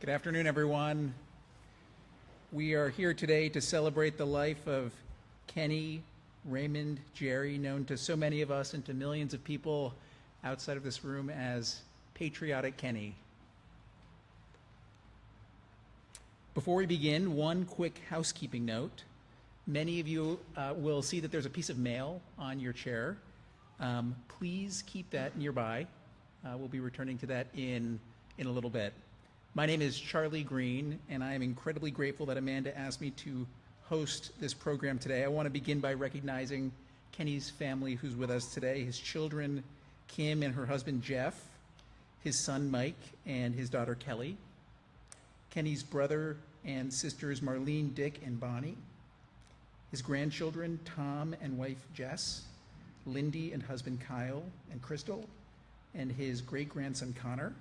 Good afternoon, everyone. We are here today to celebrate the life of Kenny Raymond Jerry, known to so many of us and to millions of people outside of this room as Patriotic Kenny. Before we begin, one quick housekeeping note. Many of you will see that there's a piece of mail on your chair. Please keep that nearby. We'll be returning to that in a little bit. My name is Charlie Green, and I am incredibly grateful that Amanda asked me to host this program today. I want to begin by recognizing Kenny's family who's with us today, his children, Kim and her husband, Jeff, his son, Mike, and his daughter, Kelly, Kenny's brother and sisters, Marlene, Dick, and Bonnie, his grandchildren, Tom and wife, Jess, Lindy and husband, Kyle and Crystal, and his great-grandson, Connor,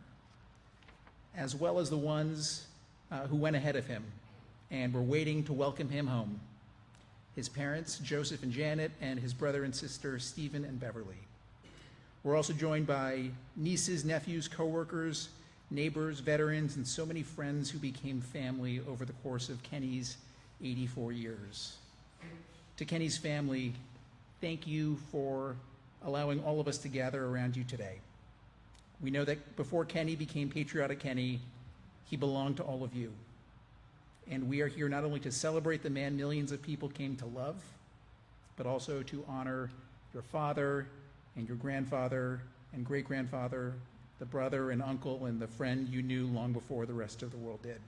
as well as the ones who went ahead of him and were waiting to welcome him home. His parents, Joseph and Janet, and his brother and sister, Stephen and Beverly. We're also joined by nieces, nephews, coworkers, neighbors, veterans, and so many friends who became family over the course of Kenny's 84 years. To Kenny's family, thank you for allowing all of us to gather around you today. We know that before Kenny became Patriotic Kenny, he belonged to all of you. And we are here not only to celebrate the man millions of people came to love, but also to honor your father and your grandfather and great-grandfather, the brother and uncle and the friend you knew long before the rest of the world did.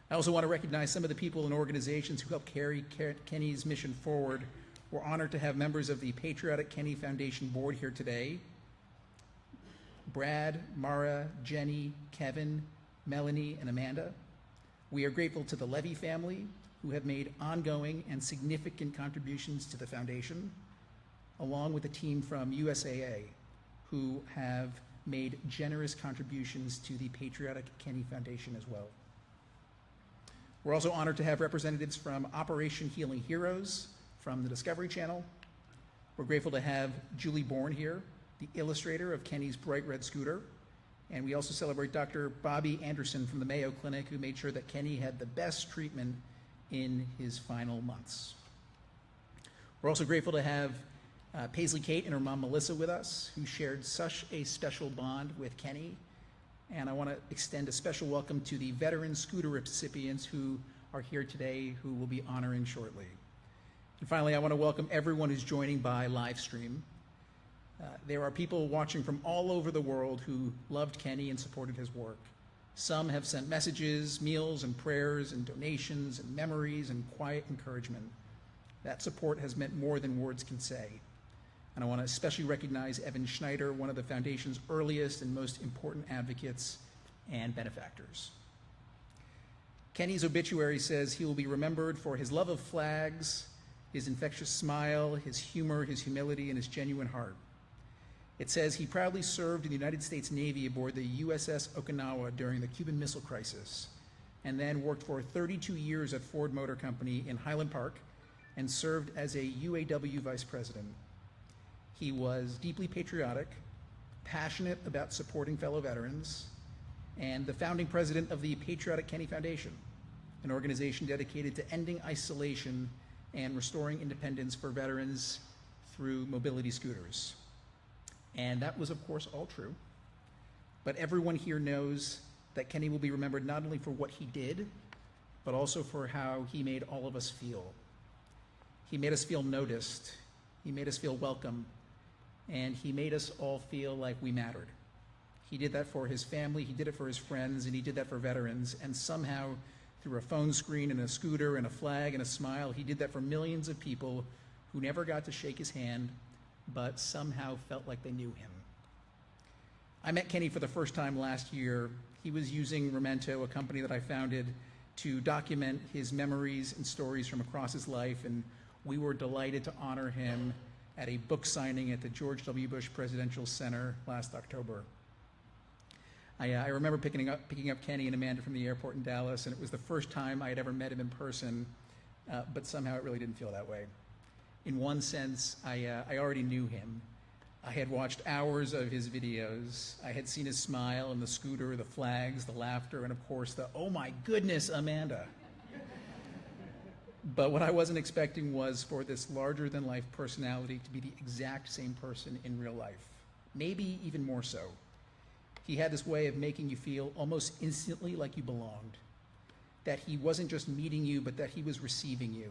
I also want to recognize some of the people and organizations who helped carry Kenny's mission forward. We're honored to have members of the Patriotic Kenny Foundation board here today. Brad, Mara, Jenny, Kevin, Melanie, and Amanda. We are grateful to the Levy family, who have made ongoing and significant contributions to the foundation, along with the team from USAA, who have made generous contributions to the Patriotic Kenny Foundation as well. We're also honored to have representatives from Operation Healing Heroes from the Discovery Channel. We're grateful to have Julie Bourne here, the illustrator of Kenny's bright red scooter. And we also celebrate Dr. Bobby Anderson from the Mayo Clinic, who made sure that Kenny had the best treatment in his final months. We're also grateful to have Paisley Kate and her mom Melissa with us, who shared such a special bond with Kenny. And I want to extend a special welcome to the veteran scooter recipients who are here today, who we'll be honoring shortly. And finally, I want to welcome everyone who's joining by live stream. There are people watching from all over the world who loved Kenny and supported his work. Some have sent messages, meals, and prayers, and donations, and memories, and quiet encouragement. That support has meant more than words can say. And I want to especially recognize Evan Schneider, one of the Foundation's earliest and most important advocates and benefactors. Kenny's obituary says he will be remembered for his love of flags, his infectious smile, his humor, his humility, and his genuine heart. It says he proudly served in the United States Navy aboard the USS Okinawa during the Cuban Missile Crisis, and then worked for 32 years at Ford Motor Company in Highland Park and served as a UAW vice president. He was deeply patriotic, passionate about supporting fellow veterans, and the founding president of the Patriotic Kenny Foundation, an organization dedicated to ending isolation and restoring independence for veterans through mobility scooters. And that was, of course, all true. But everyone here knows that Kenny will be remembered not only for what he did, but also for how he made all of us feel. He made us feel noticed. He made us feel welcome. And he made us all feel like we mattered. He did that for his family, he did it for his friends, and he did that for veterans. And somehow, through a phone screen and a scooter and a flag and a smile, he did that for millions of people who never got to shake his hand, but somehow felt like they knew him. I met Kenny for the first time last year. He was using Memento, a company that I founded, to document his memories and stories from across his life, and we were delighted to honor him at a book signing at the George W. Bush Presidential Center last October. I remember picking up Kenny and Amanda from the airport in Dallas, and it was the first time I had ever met him in person, but somehow it really didn't feel that way. In one sense, I already knew him. I had watched hours of his videos. I had seen his smile and the scooter, the flags, the laughter, and of course the, oh my goodness, Amanda. But what I wasn't expecting was for this larger-than-life personality to be the exact same person in real life, maybe even more so. He had this way of making you feel almost instantly like you belonged, that he wasn't just meeting you, but that he was receiving you,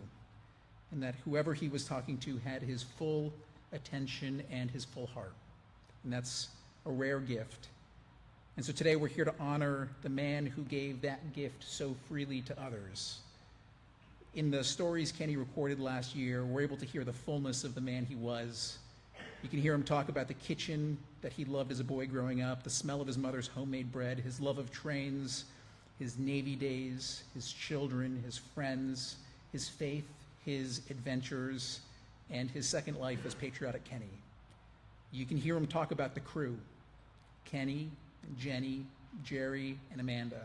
and that whoever he was talking to had his full attention and his full heart. And that's a rare gift. And so today we're here to honor the man who gave that gift so freely to others. In the stories Kenny recorded last year, we're able to hear the fullness of the man he was. You can hear him talk about the kitchen that he loved as a boy growing up, the smell of his mother's homemade bread, his love of trains, his Navy days, his children, his friends, his faith, his adventures, and his second life as Patriotic Kenny. You can hear him talk about the crew, Kenny, Jenny, Jerry, and Amanda.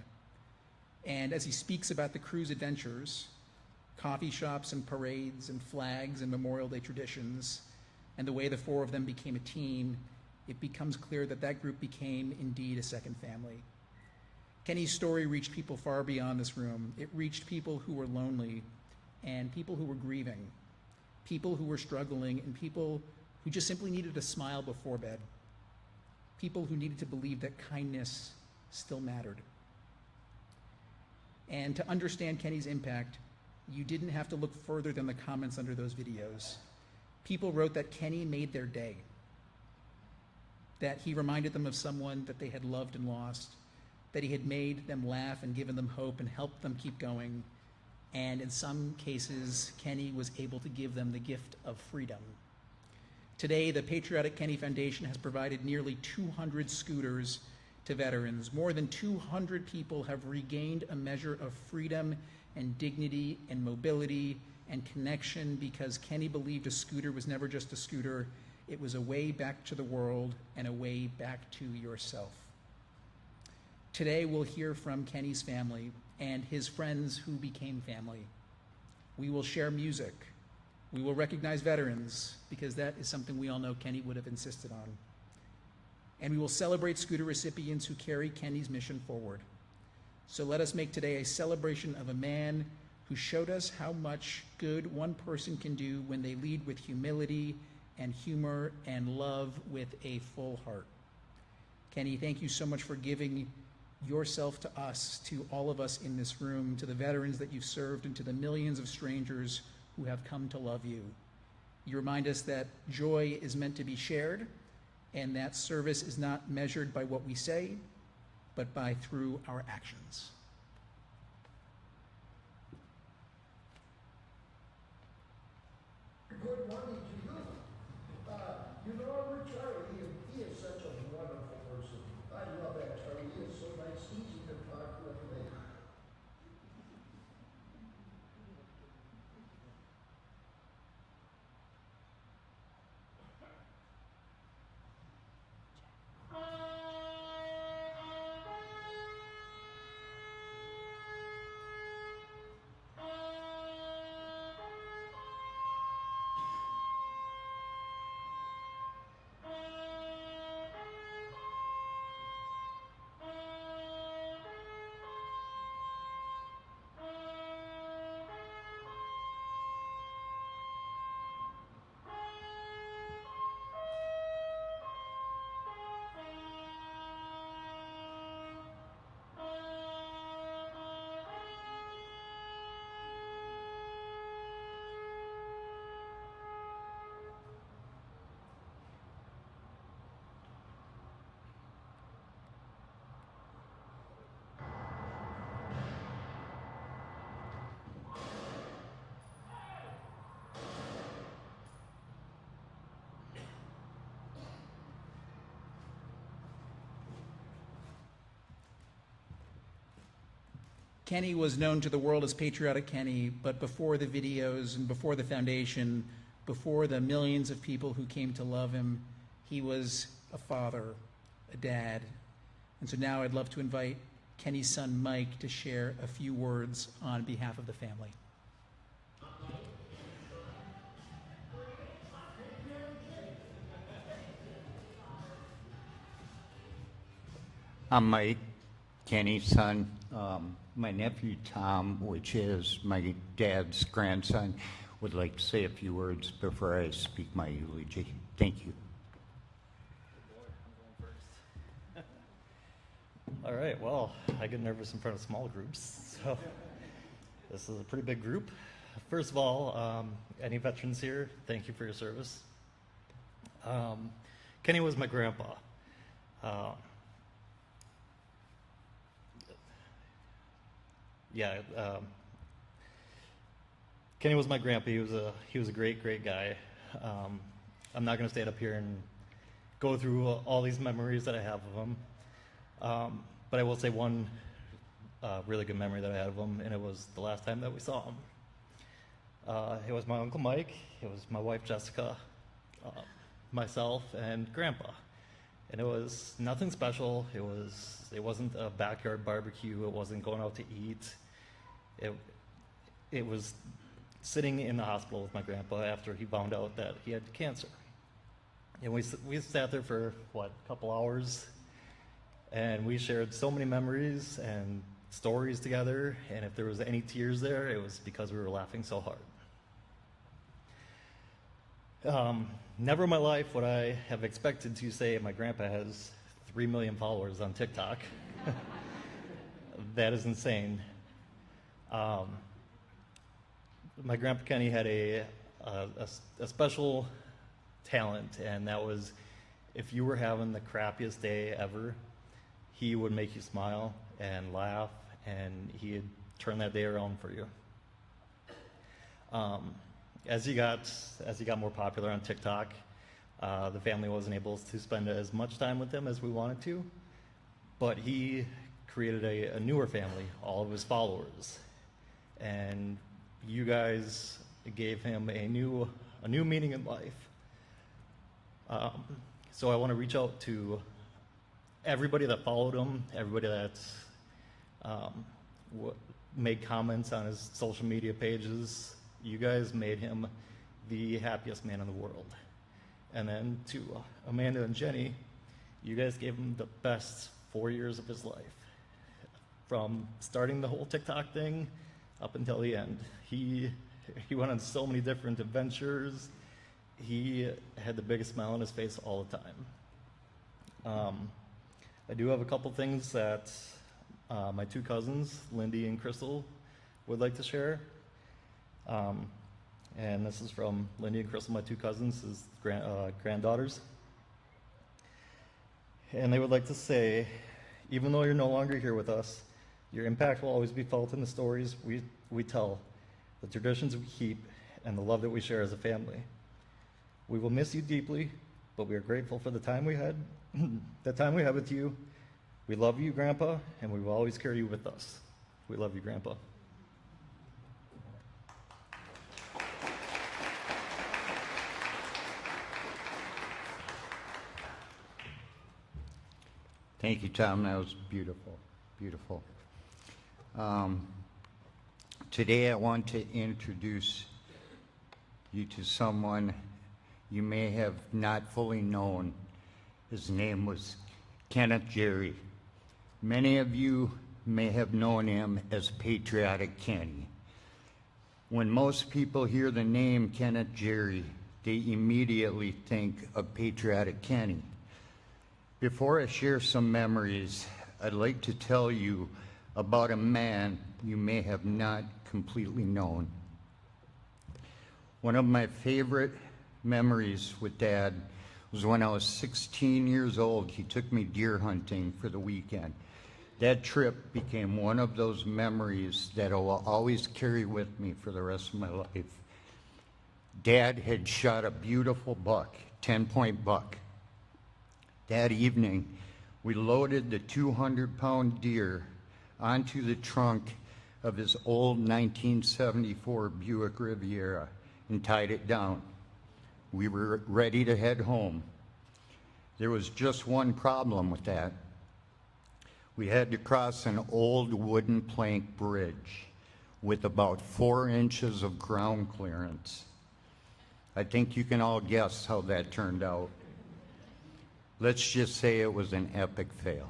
And as he speaks about the crew's adventures, coffee shops and parades and flags and Memorial Day traditions, and the way the four of them became a team, it becomes clear that that group became indeed a second family. Kenny's story reached people far beyond this room. It reached people who were lonely and people who were grieving, people who were struggling, and people who just simply needed a smile before bed, people who needed to believe that kindness still mattered. And to understand Kenny's impact, you didn't have to look further than the comments under those videos. People wrote that Kenny made their day, that he reminded them of someone that they had loved and lost, that he had made them laugh and given them hope and helped them keep going. And in some cases, Kenny was able to give them the gift of freedom. Today, the Patriotic Kenny Foundation has provided nearly 200 scooters to veterans. More than 200 people have regained a measure of freedom and dignity and mobility and connection because Kenny believed a scooter was never just a scooter. It was a way back to the world and a way back to yourself. Today, we'll hear from Kenny's family and his friends who became family. We will share music. We will recognize veterans because that is something we all know Kenny would have insisted on. And we will celebrate scooter recipients who carry Kenny's mission forward. So let us make today a celebration of a man who showed us how much good one person can do when they lead with humility and humor and love with a full heart. Kenny, thank you so much for giving yourself to us, to all of us in this room, to the veterans that you've served, and to the millions of strangers who have come to love you. You remind us that joy is meant to be shared, and that service is not measured by what we say, but by through our actions. Good morning to you. You know, our Charlie, he is such a wonderful person. I love that Charlie. He is so nice, easy to talk with. Kenny was known to the world as Patriotic Kenny, but before the videos and before the foundation, before the millions of people who came to love him, he was a father, a dad. And so now I'd love to invite Kenny's son, Mike, to share a few words on behalf of the family. I'm Mike, Kenny's son. My nephew Tom, which is my dad's grandson, would like to say a few words before I speak my eulogy. Thank you. All right, well, I get nervous in front of small groups, so this is a pretty big group. First of all, any veterans here, thank you for your service. Kenny was my grandpa. Kenny was my grandpa. He was a great guy. I'm not going to stand up here and go through all these memories that I have of him. But I will say one really good memory that I had of him, and it was the last time that we saw him. It was my Uncle Mike, it was my wife Jessica, myself, and Grandpa. And it was nothing special. It wasn't a backyard barbecue. It wasn't going out to eat. It was sitting in the hospital with my grandpa after he found out that he had cancer. And we sat there for, a couple hours, and we shared so many memories and stories together, and if there was any tears there, it was because we were laughing so hard. Never in my life would I have expected to say my grandpa has 3 million followers on TikTok. That is insane. My grandpa Kenny had a special talent, and that was if you were having the crappiest day ever, he would make you smile and laugh, and he'd turn that day around for you. As he got more popular on TikTok, the family wasn't able to spend as much time with him as we wanted to, but he created a newer family, all of his followers, and you guys gave him a new meaning in life. So I want to reach out to everybody that followed him, everybody that made comments on his social media pages. You guys made him the happiest man in the world. And then to Amanda and Jenny, you guys gave him the best 4 years of his life. From starting the whole TikTok thing up until the end. He went on so many different adventures. He had the biggest smile on his face all the time. I do have a couple things that my two cousins, Lindy and Crystal, would like to share. And this is from Lindy and Crystal, my two cousins, his granddaughters. And they would like to say, even though you're no longer here with us, your impact will always be felt in the stories we tell, the traditions we keep, and the love that we share as a family. We will miss you deeply, but we are grateful for the time we had with you. We love you, Grandpa, and we will always carry you with us. We love you, Grandpa. Thank you, Tom. That was beautiful, beautiful. Today I want to introduce you to someone you may have not fully known. His name was Kenneth Jerry. Many of you may have known him as Patriotic Kenny. When most people hear the name Kenneth Jerry, they immediately think of Patriotic Kenny. Before I share some memories, I'd like to tell you about a man you may have not completely known. One of my favorite memories with Dad was when I was 16 years old. He took me deer hunting for the weekend. That trip became one of those memories that I will always carry with me for the rest of my life. Dad had shot a beautiful buck, 10-point buck. That evening, we loaded the 200-pound deer onto the trunk of his old 1974 Buick Riviera and tied it down. We were ready to head home. There was just one problem with that. We had to cross an old wooden plank bridge with about 4 inches of ground clearance. I think you can all guess how that turned out. Let's just say it was an epic fail.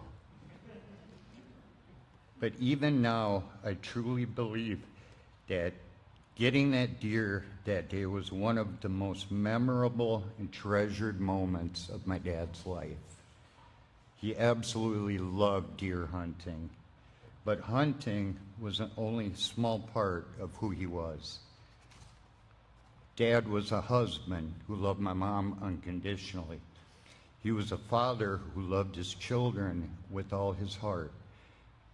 But even now, I truly believe that getting that deer that day was one of the most memorable and treasured moments of my dad's life. He absolutely loved deer hunting, but hunting was only a small part of who he was. Dad was a husband who loved my mom unconditionally. He was a father who loved his children with all his heart.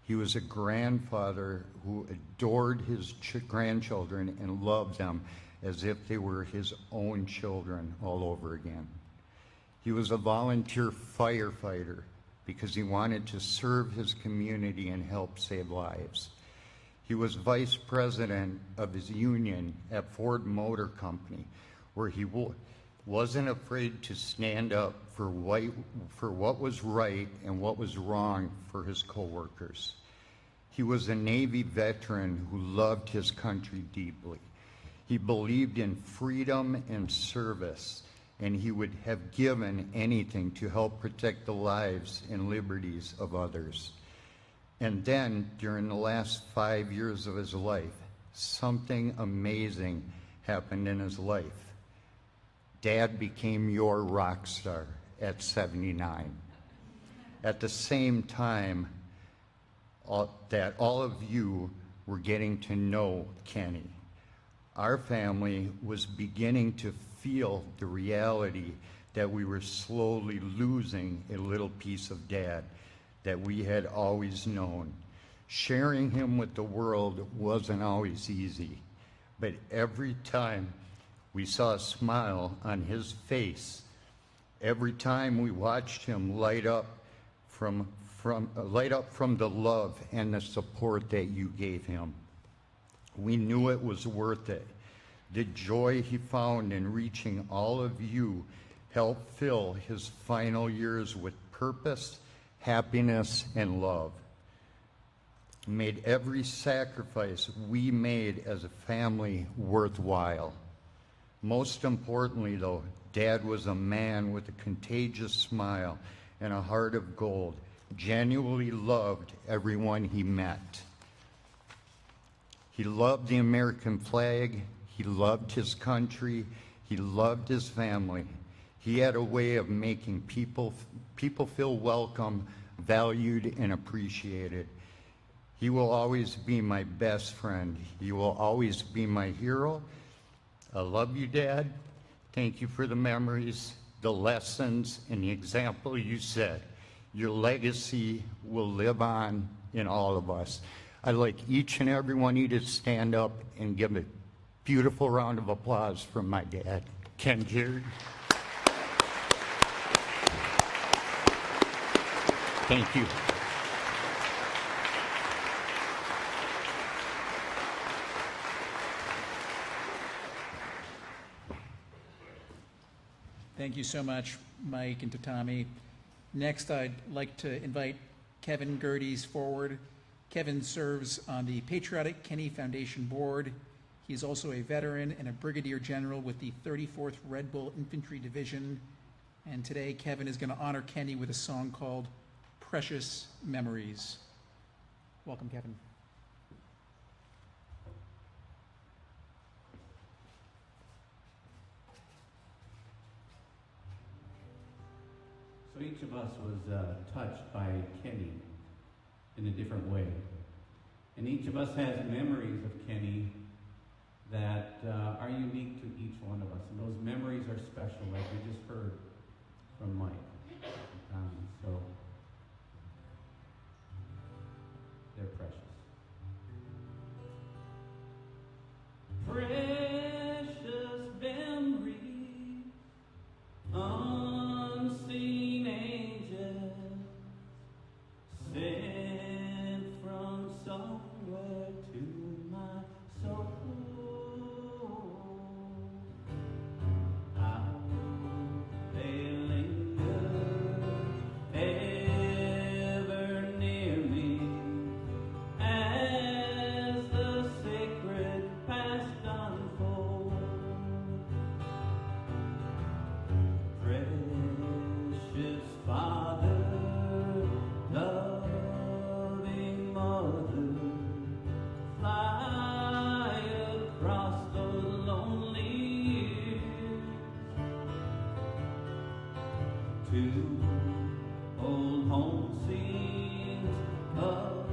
He was a grandfather who adored his grandchildren and loved them as if they were his own children all over again. He was a volunteer firefighter because he wanted to serve his community and help save lives. He was vice president of his union at Ford Motor Company, where he wasn't afraid to stand up for what was right and what was wrong for his coworkers. He was a Navy veteran who loved his country deeply. He believed in freedom and service, and he would have given anything to help protect the lives and liberties of others. And then, during the last 5 years of his life, something amazing happened in his life. Dad became your rock star at 79. At the same time that all of you were getting to know Kenny. Our family was beginning to feel the reality that we were slowly losing a little piece of Dad that we had always known. Sharing him with the world wasn't always easy, but every time we saw a smile on his face, every time we watched him light up from the love and the support that you gave him, we knew it was worth it. The joy he found in reaching all of you helped fill his final years with purpose, happiness, and love. Made every sacrifice we made as a family worthwhile. Most importantly, though, Dad was a man with a contagious smile and a heart of gold, genuinely loved everyone he met. He loved the American flag, he loved his country, he loved his family. He had a way of making people feel welcome, valued, and appreciated. He will always be my best friend. He will always be my hero. I love you, Dad. Thank you for the memories, the lessons, and the example you set. Your legacy will live on in all of us. I'd like each and every one of you to stand up and give a beautiful round of applause for my dad, Ken Geary. Thank you. Thank you so much, Mike and Tatami. Next, I'd like to invite Kevin Gerdes forward. Kevin serves on the Patriotic Kenny Foundation Board. He is also a veteran and a brigadier general with the 34th Red Bull Infantry Division. And today, Kevin is going to honor Kenny with a song called Precious Memories. Welcome, Kevin. So each of us was touched by Kenny in a different way. And each of us has memories of Kenny that are unique to each one of us. And those memories are special, like we just heard from Mike. So they're precious. Precious memories, unseen angels, sent from somewhere to my soul. I to old home scenes of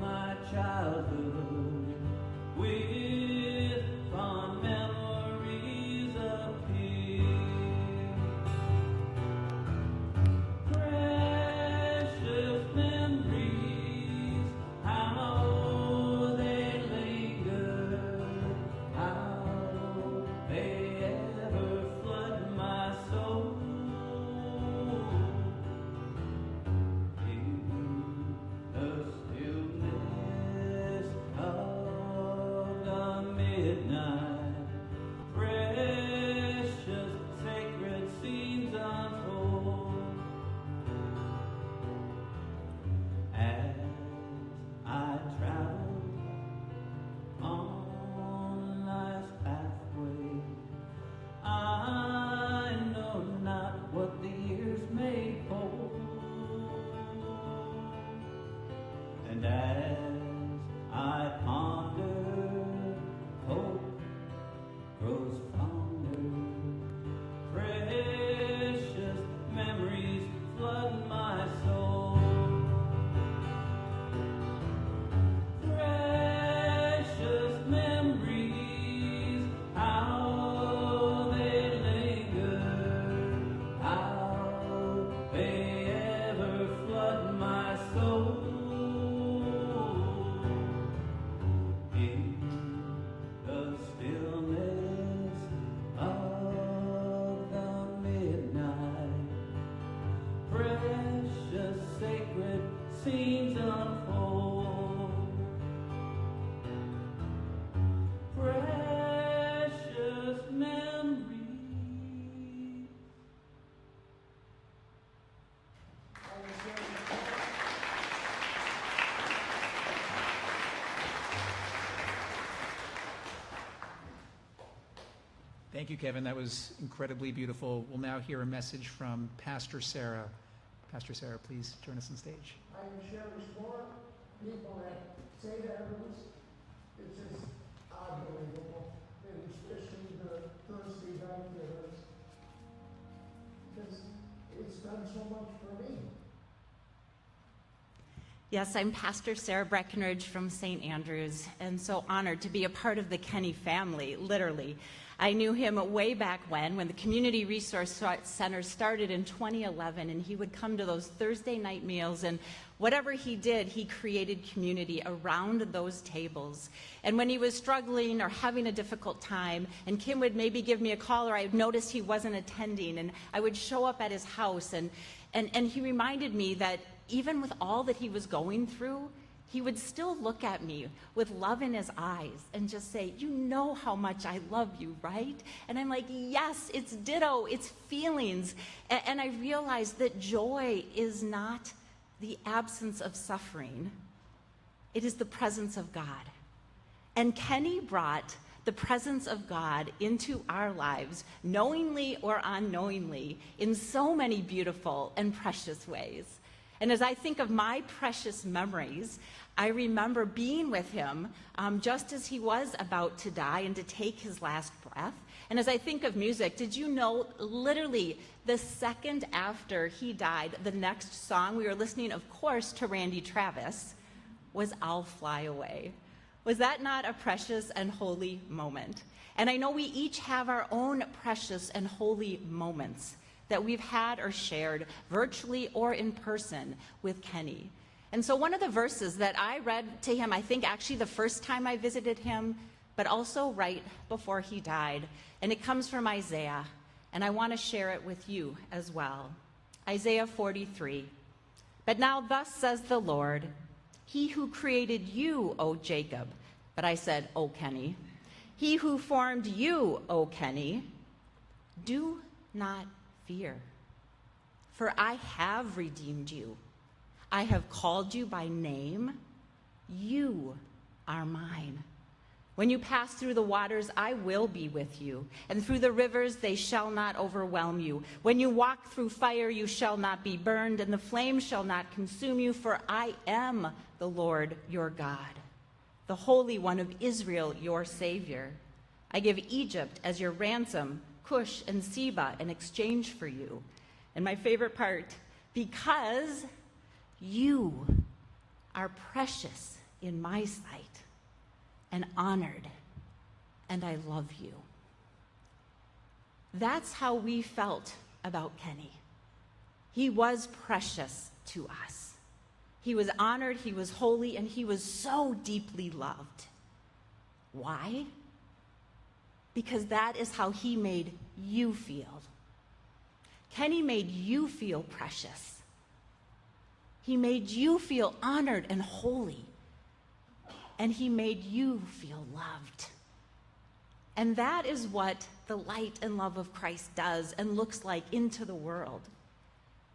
my childhood with fond memories appear. Precious memories, how they linger, how they ever flood my soul. In the stillness of the midnight, precious sacred scenes unfold. As I travel on life's pathway, I know not what the years may hold. And as I ponder, hope grows fonder. Precious memories flood my soul. Precious memories, how they linger, how they ever flood my soul. In the stillness of the midnight, precious sacred scenes unfold. Precious memories. Thank you, Kevin. That was incredibly beautiful. We'll now hear a message from Pastor Sarah. Pastor Sarah, please join us on stage. I can cherish more people that say that it's just unbelievable, and especially the Thursday night dinners, because it's done so much for me. Yes, I'm Pastor Sarah Breckenridge from St. Andrews, and so honored to be a part of the Kenny family, literally. I knew him way back when the Community Resource Center started in 2011, and he would come to those Thursday night meals, and whatever he did, he created community around those tables. And when he was struggling or having a difficult time, and Kim would maybe give me a call, or I would notice he wasn't attending, and I would show up at his house, and he reminded me that even with all that he was going through, he would still look at me with love in his eyes and just say, "You know how much I love you, right?" And I'm like, yes, it's ditto, it's feelings. And I realized that joy is not the absence of suffering. It is the presence of God. And Kenny brought the presence of God into our lives, knowingly or unknowingly, in so many beautiful and precious ways. And as I think of my precious memories, I remember being with him just as he was about to die and to take his last breath. And as I think of music, did you know literally the second after he died, the next song we were listening, of course, to Randy Travis, was "I'll Fly Away." Was that not a precious and holy moment? And I know we each have our own precious and holy moments that we've had or shared virtually or in person with Kenny. And so one of the verses that I read to him, I think actually the first time I visited him, but also right before he died, and it comes from Isaiah, and I want to share it with you as well. Isaiah 43. "But now thus says the Lord, He who created you, O Jacob," but I said, "O Kenny, He who formed you, O Kenny, do not fear, for I have redeemed you. I have called you by name. You are mine. When you pass through the waters, I will be with you, and through the rivers, they shall not overwhelm you. When you walk through fire, you shall not be burned, and the flame shall not consume you, for I am the Lord your God, the Holy One of Israel, your Savior. I give Egypt as your ransom, Cush and Seba in exchange for you. And my favorite part, because you are precious in my sight and honored, and I love you. That's how we felt about Kenny. He was precious to us. He was honored, he was holy, and he was so deeply loved. Why? Because that is how he made you feel. Kenny made you feel precious. He made you feel honored and holy. And he made you feel loved. And that is what the light and love of Christ does and looks like into the world.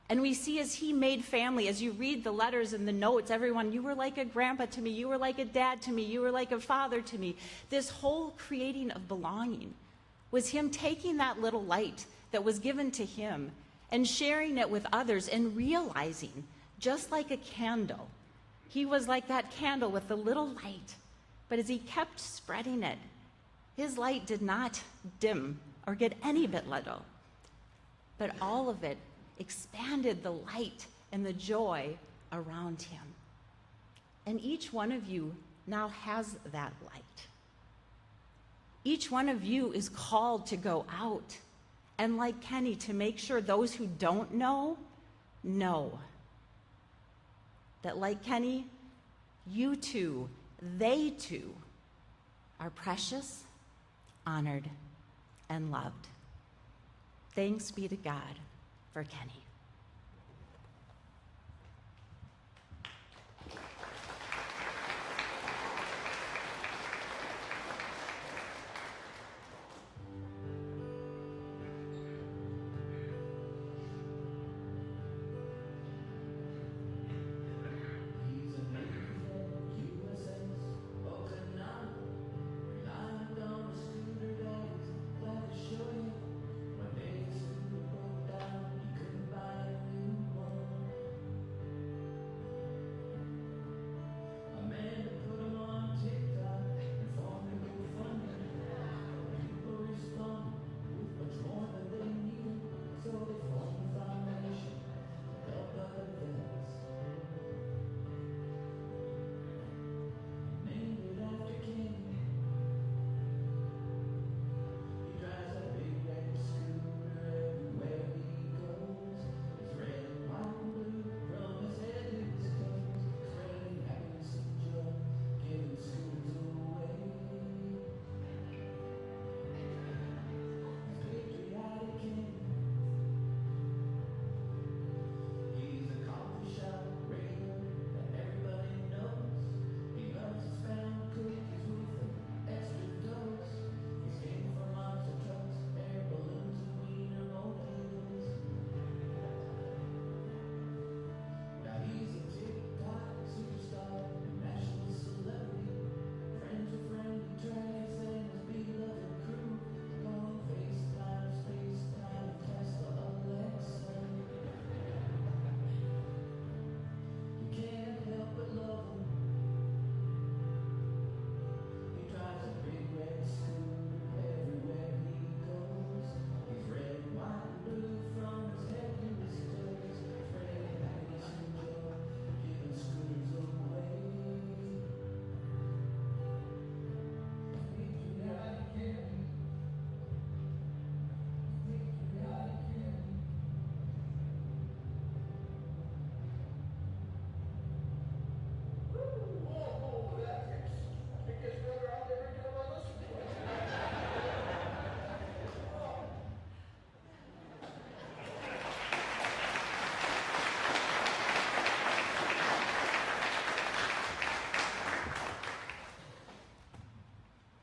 And we see as he made family, as you read the letters and the notes, everyone, you were like a grandpa to me, you were like a dad to me, you were like a father to me. This whole creating of belonging was him taking that little light that was given to him and sharing it with others and realizing, just like a candle, he was like that candle with the little light. But as he kept spreading it, his light did not dim or get any bit little, but all of it expanded the light and the joy around him. And each one of you now has that light. Each one of you is called to go out and, like Kenny, to make sure those who don't know that, like Kenny, you too, they too, are precious, honored, and loved. Thanks be to God for Kenny.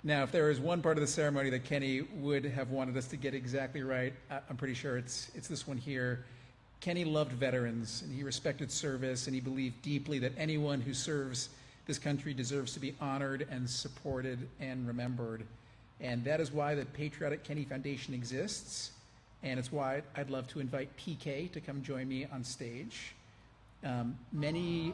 Now, if there is one part of the ceremony that Kenny would have wanted us to get exactly right, I'm pretty sure it's this one here. Kenny loved veterans, and he respected service, and he believed deeply that anyone who serves this country deserves to be honored and supported and remembered. And that is why the Patriotic Kenny Foundation exists, and it's why I'd love to invite PK to come join me on stage. Many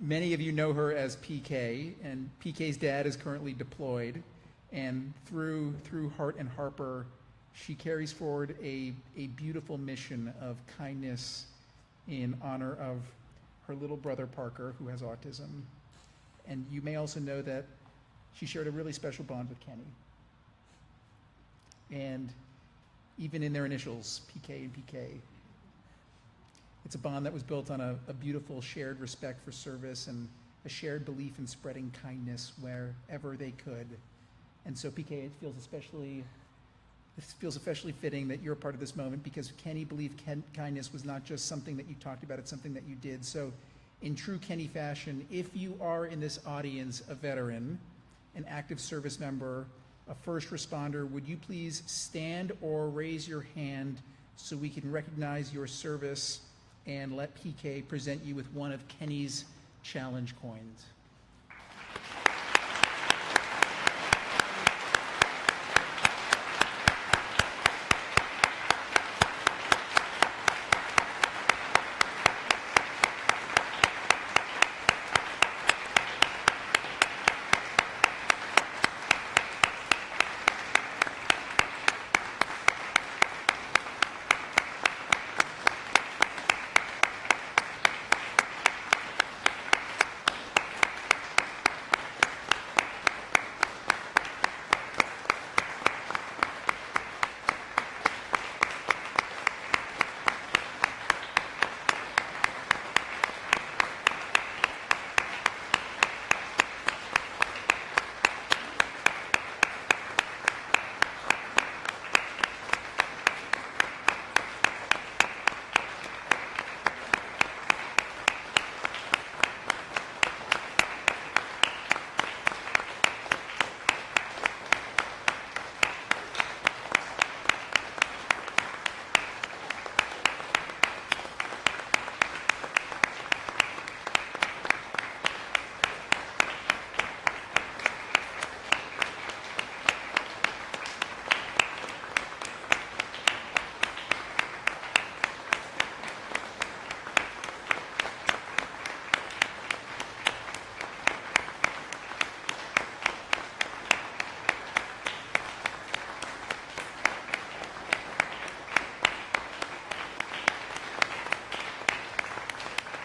Many of you know her as PK, and PK's dad is currently deployed. And through Hart and Harper, she carries forward a beautiful mission of kindness in honor of her little brother Parker, who has autism. And you may also know that she shared a really special bond with Kenny. And even in their initials, PK and PK, it's a bond that was built on a beautiful shared respect for service and a shared belief in spreading kindness wherever they could. And so, PK, it feels especially fitting that you're a part of this moment, because Kenny believed kindness was not just something that you talked about, it's something that you did. So in true Kenny fashion, if you are in this audience a veteran, an active service member, a first responder, would you please stand or raise your hand so we can recognize your service and let PK present you with one of Kenny's challenge coins.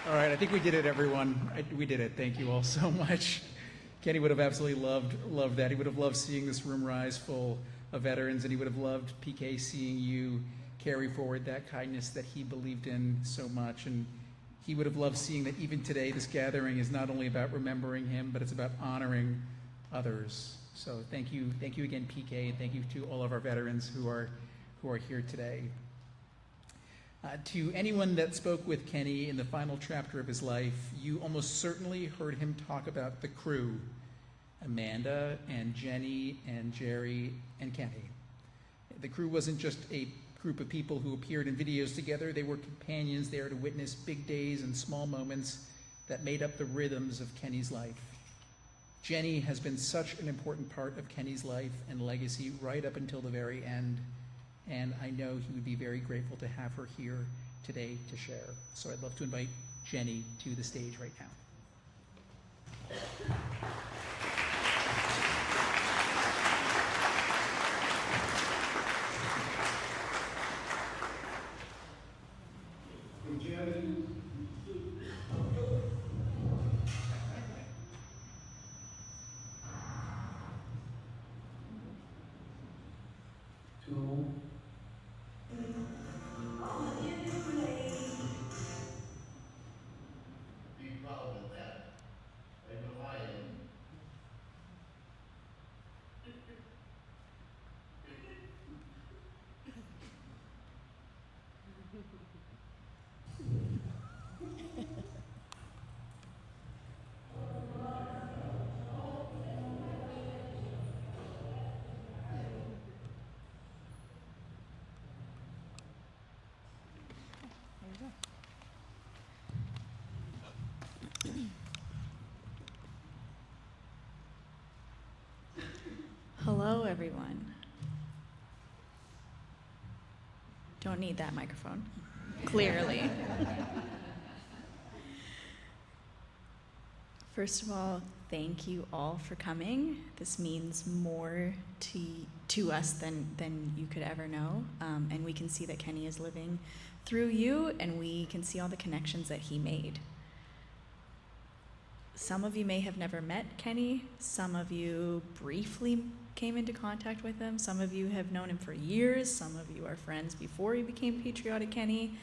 All right, I think we did it, everyone. We did it. Thank you all so much. Kenny would have absolutely loved that. He would have loved seeing this room rise full of veterans, and he would have loved, PK, seeing you carry forward that kindness that he believed in so much. And he would have loved seeing that even today this gathering is not only about remembering him, but it's about honoring others. So thank you again, PK, and thank you to all of our veterans who are here today. To anyone that spoke with Kenny in the final chapter of his life, you almost certainly heard him talk about the crew, Amanda and Jenny and Jerry and Kenny. The crew wasn't just a group of people who appeared in videos together. They were companions there to witness big days and small moments that made up the rhythms of Kenny's life. Jenny has been such an important part of Kenny's life and legacy right up until the very end. And I know he would be very grateful to have her here today to share. So I'd love to invite Jenny to the stage right now. Hello, everyone. Don't need that microphone. clearly. First of all, thank you all for coming. This means more to us than you could ever know. And we can see that Kenny is living through you, and we can see all the connections that he made. Some of you may have never met Kenny. Some of you briefly came into contact with him. Some of you have known him for years. Some of you are friends before he became Patriotic Kenny.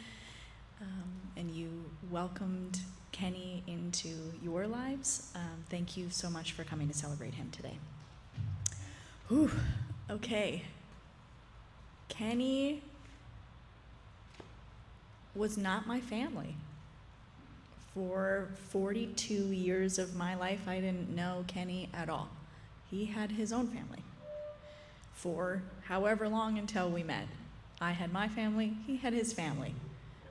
And you welcomed Kenny into your lives. Thank you so much for coming to celebrate him today. Whew, okay. Kenny was not my family. For 42 years of my life, I didn't know Kenny at all. He had his own family. For however long until we met. I had my family, he had his family.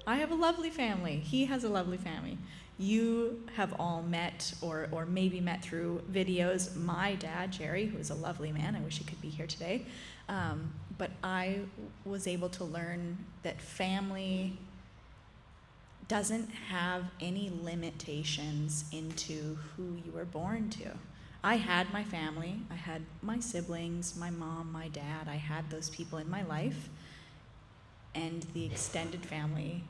I have a lovely family, he has a lovely family. You have all met, or maybe met through videos, my dad, Jerry, who is a lovely man. I wish he could be here today. But I was able to learn that family doesn't have any limitations into who you were born to. I had my family, I had my siblings, my mom, my dad, I had those people in my life, and the extended family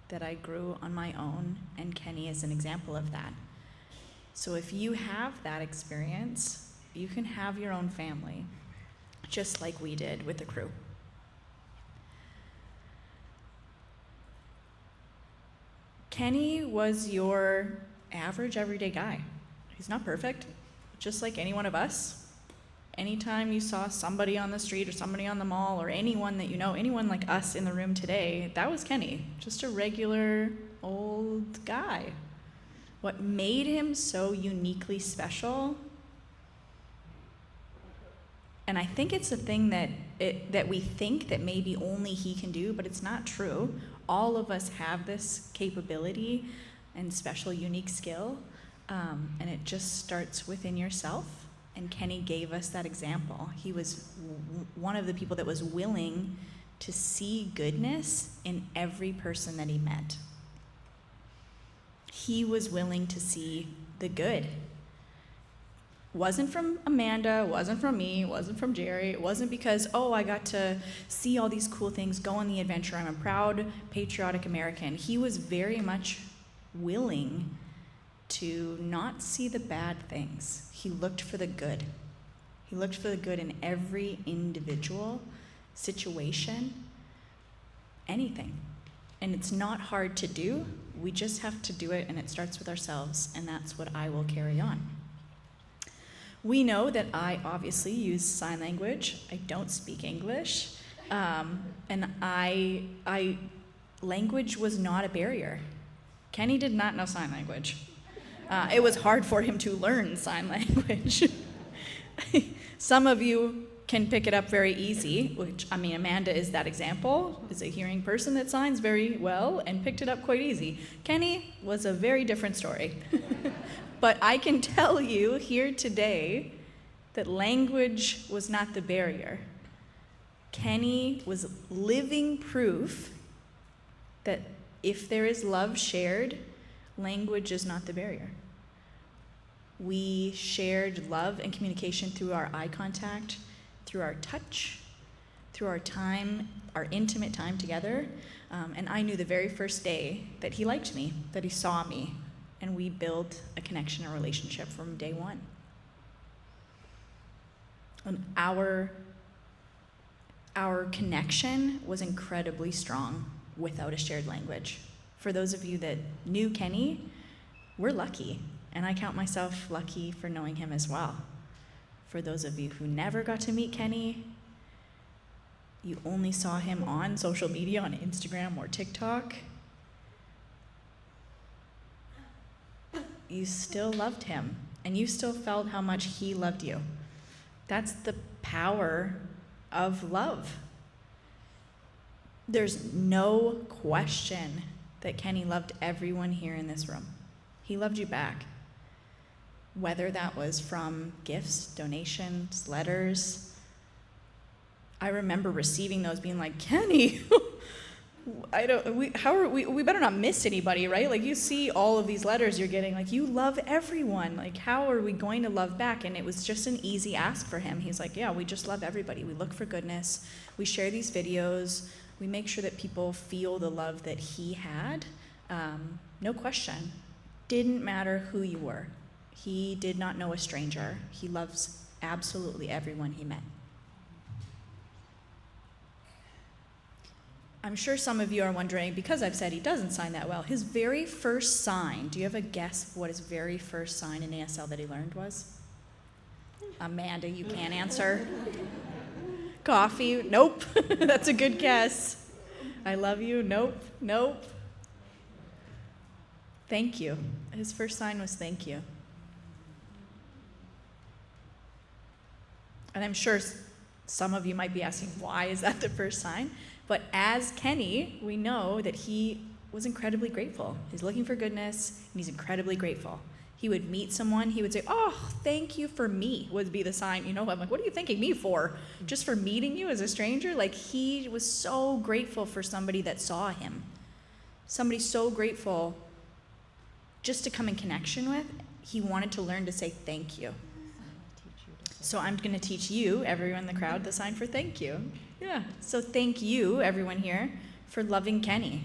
that I grew on my own, and Kenny is an example of that. So if you have that experience, you can have your own family, just like we did with the crew. Kenny was your average, everyday guy. He's not perfect, just like any one of us. Anytime you saw somebody on the street or somebody on the mall or anyone that you know, anyone like us in the room today, that was Kenny, just a regular old guy. What made him so uniquely special, and I think it's a thing that we think that maybe only he can do, but it's not true. All of us have this capability and special, unique skill, and it just starts within yourself. And Kenny gave us that example. He was one of the people that was willing to see goodness in every person that he met. He was willing to see the good. Wasn't from Amanda, wasn't from me, wasn't from Jerry. It wasn't because, oh, I got to see all these cool things, go on the adventure. I'm a proud, patriotic American. He was very much willing to not see the bad things. He looked for the good. He looked for the good in every individual situation, anything. And it's not hard to do. We just have to do it, and it starts with ourselves, and that's what I will carry on. We know that I obviously use sign language. I don't speak English. And language was not a barrier. Kenny did not know sign language. It was hard for him to learn sign language. Some of you can pick it up very easy, which, I mean, Amanda is that example, is a hearing person that signs very well and picked it up quite easy. Kenny was a very different story. But I can tell you here today that language was not the barrier. Kenny was living proof that if there is love shared, language is not the barrier. We shared love and communication through our eye contact, through our touch, through our time, our intimate time together. And I knew the very first day that he liked me, that he saw me, and we built a connection, a relationship from day one. And our connection was incredibly strong without a shared language. For those of you that knew Kenny, we're lucky, and I count myself lucky for knowing him as well. For those of you who never got to meet Kenny, you only saw him on social media, on Instagram or TikTok, you still loved him, and you still felt how much he loved you. That's the power of love. There's no question that Kenny loved everyone here in this room. He loved you back. Whether that was from gifts, donations, letters. I remember receiving those being like, Kenny, We better not miss anybody, right? Like, you see all of these letters you're getting, like, you love everyone. Like, how are we going to love back? And it was just an easy ask for him. He's like, yeah, we just love everybody. We look for goodness. We share these videos. We make sure that people feel the love that he had. No question. Didn't matter who you were. He did not know a stranger. He loves absolutely everyone he met. I'm sure some of you are wondering, because I've said he doesn't sign that well, his very first sign, do you have a guess of what his very first sign in ASL that he learned was? Amanda, you can't answer. Coffee? Nope. That's a good guess. I love you? Nope. Nope. Thank you. His first sign was thank you. And I'm sure some of you might be asking, why is that the first sign? But as Kenny, we know that he was incredibly grateful. He's looking for goodness, and he's incredibly grateful. He would meet someone, he would say, oh, thank you for me, would be the sign. You know, I'm like, what are you thanking me for? Just for meeting you as a stranger? Like, he was so grateful for somebody that saw him. Somebody so grateful just to come in connection with. He wanted to learn to say thank you. So I'm going to teach you, everyone in the crowd, the sign for thank you. Yeah. So thank you, everyone here, for loving Kenny.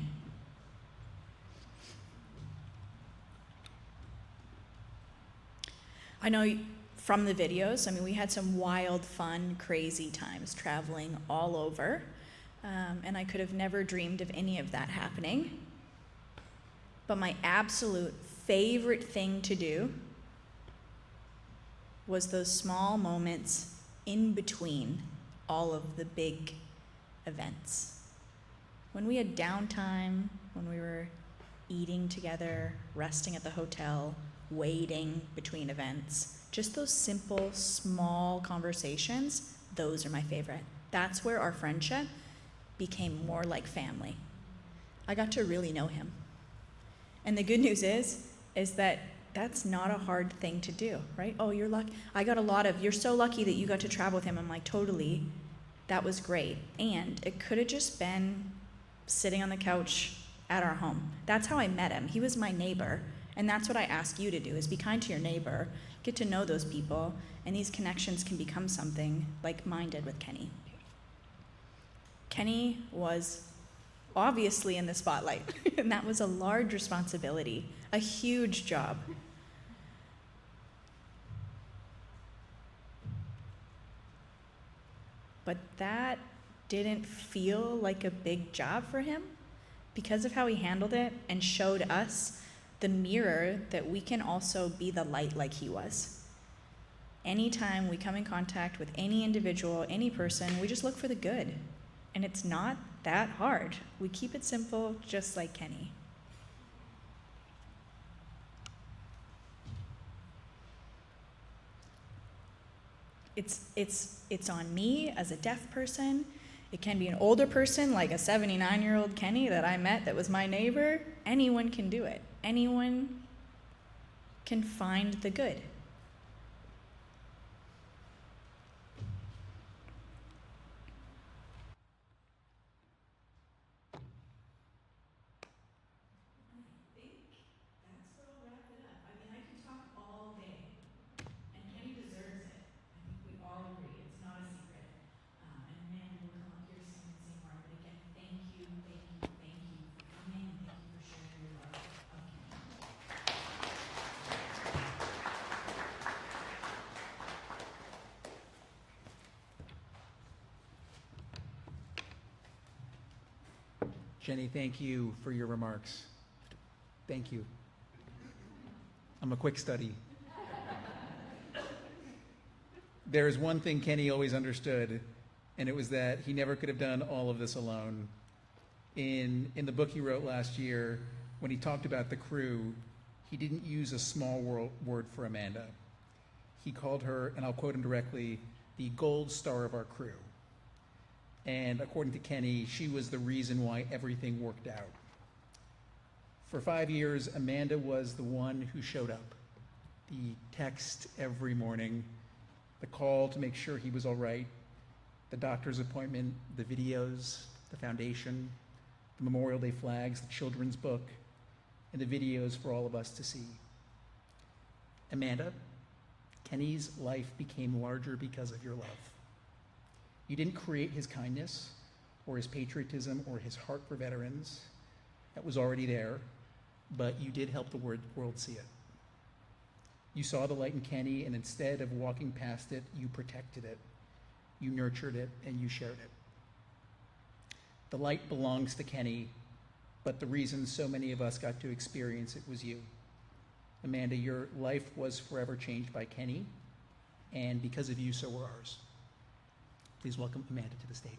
I know from the videos, I mean, we had some wild, fun, crazy times traveling all over, and I could have never dreamed of any of that happening. But my absolute favorite thing to do was those small moments in between all of the big events. When we had downtime, when we were eating together, resting at the hotel, waiting between events, just those simple, small conversations, those are my favorite. That's where our friendship became more like family. I got to really know him. And the good news is that that's not a hard thing to do, right? Oh, you're lucky. I got a lot of, you're so lucky that you got to travel with him. I'm like, totally, that was great. And it could have just been sitting on the couch at our home. That's how I met him. He was my neighbor. And that's what I ask you to do, is be kind to your neighbor, get to know those people, and these connections can become something like mine did with Kenny. Kenny was obviously in the spotlight, and that was a large responsibility, a huge job. But that didn't feel like a big job for him because of how he handled it and showed us the mirror that we can also be the light like he was. Anytime we come in contact with any individual, any person, we just look for the good. And it's not that hard. We keep it simple, just like Kenny. It's on me as a deaf person. It can be an older person, like a 79-year-old Kenny that I met that was my neighbor. Anyone can do it. Anyone can find the good. I think that's where I'll wrap it up. I mean, I could talk all day, and Kenny deserves it. I think we all agree. It's not a secret. And Amanda will come up here soon and say more. But again, thank you for coming, and thank you for sharing your love of Kenny. Jenny, thank you for your remarks. Thank you. I'm a quick study. There is one thing Kenny always understood, and it was that he never could have done all of this alone. In the book he wrote last year, when he talked about the crew, he didn't use a small word for Amanda. He called her, and I'll quote him directly, the gold star of our crew. And according to Kenny, she was the reason why everything worked out. For 5 years, Amanda was the one who showed up. The text every morning, the call to make sure he was all right, the doctor's appointment, the videos, the foundation, the Memorial Day flags, the children's book, and the videos for all of us to see. Amanda, Kenny's life became larger because of your love. You didn't create his kindness or his patriotism or his heart for veterans. That was already there, but you did help the world see it. You saw the light in Kenny, and instead of walking past it, you protected it, you nurtured it, and you shared it. The light belongs to Kenny, but the reason so many of us got to experience it was you. Amanda, your life was forever changed by Kenny, and because of you, so were ours. Please welcome Amanda to the stage.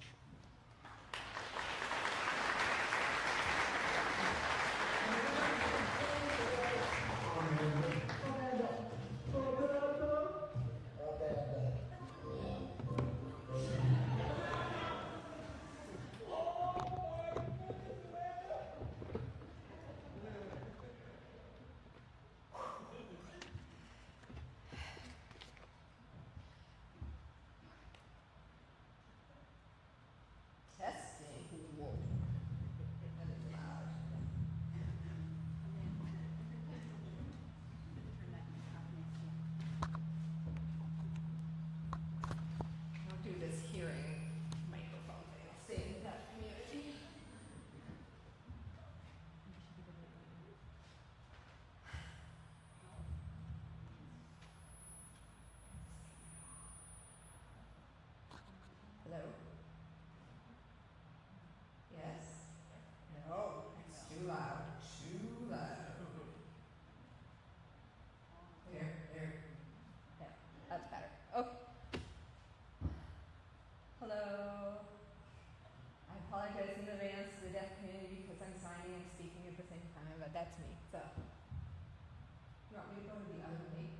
Hello? Yes? No, it's too loud. Too loud. There. Yeah, that's better. Okay. Hello? I apologize in advance to the deaf community because I'm signing and speaking at the same time, but that's me, so. You want me to go to the other mic?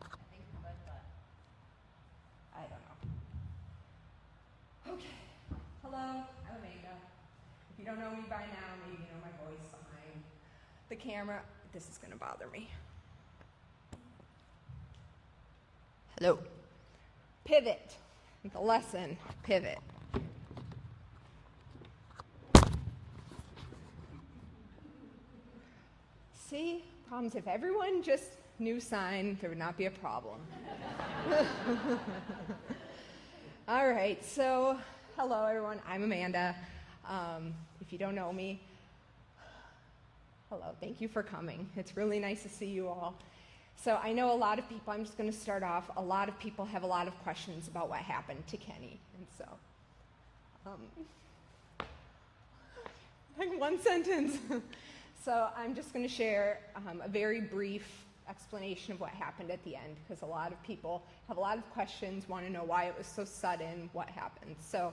I think I could, but I don't know. Okay. Hello, I'm Amanda. If you don't know me by now, maybe you know my voice behind the camera. This is gonna bother me. Hello. Pivot. The lesson, pivot. See, problems if everyone just knew sign, there would not be a problem. All right, so hello everyone, I'm Amanda. If you don't know me, hello, thank you for coming. It's really nice to see you all. So I know a lot of people, I'm just going to start off, a lot of people have a lot of questions about what happened to Kenny. And so, like one sentence. So I'm just going to share a very brief explanation of what happened at the end, because a lot of people have a lot of questions, want to know why it was so sudden, what happened. So